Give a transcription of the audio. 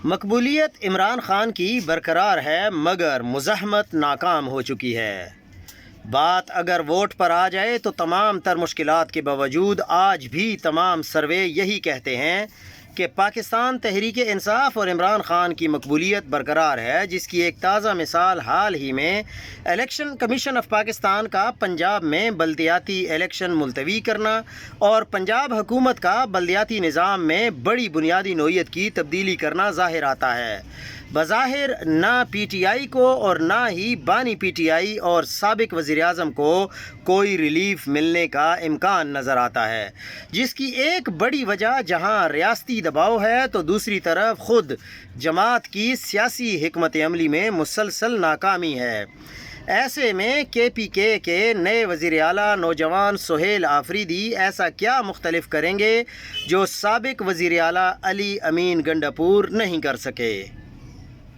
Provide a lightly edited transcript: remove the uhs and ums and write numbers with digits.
مقبولیت عمران خان کی برقرار ہے مگر مزاحمت ناکام ہو چکی ہے۔ بات اگر ووٹ پر آ جائے تو تمام تر مشکلات کے باوجود آج بھی تمام سروے یہی کہتے ہیں کہ پاکستان تحریک انصاف اور عمران خان کی مقبولیت برقرار ہے، جس کی ایک تازہ مثال حال ہی میں الیکشن کمیشن آف پاکستان کا پنجاب میں بلدیاتی الیکشن ملتوی کرنا اور پنجاب حکومت کا بلدیاتی نظام میں بڑی بنیادی نوعیت کی تبدیلی کرنا ظاہر آتا ہے۔ بظاہر نہ پی ٹی آئی کو اور نہ ہی بانی پی ٹی آئی اور سابق وزیر اعظم کو کوئی ریلیف ملنے کا امکان نظر آتا ہے، جس کی ایک بڑی وجہ جہاں ریاستی دباؤ ہے تو دوسری طرف خود جماعت کی سیاسی حکمت عملی میں مسلسل ناکامی ہے۔ ایسے میں کے پی کے نئے وزیر اعلیٰ نوجوان سہیل آفریدی ایسا کیا مختلف کریں گے جو سابق وزیر اعلیٰ علی امین گنڈاپور نہیں کر سکے؟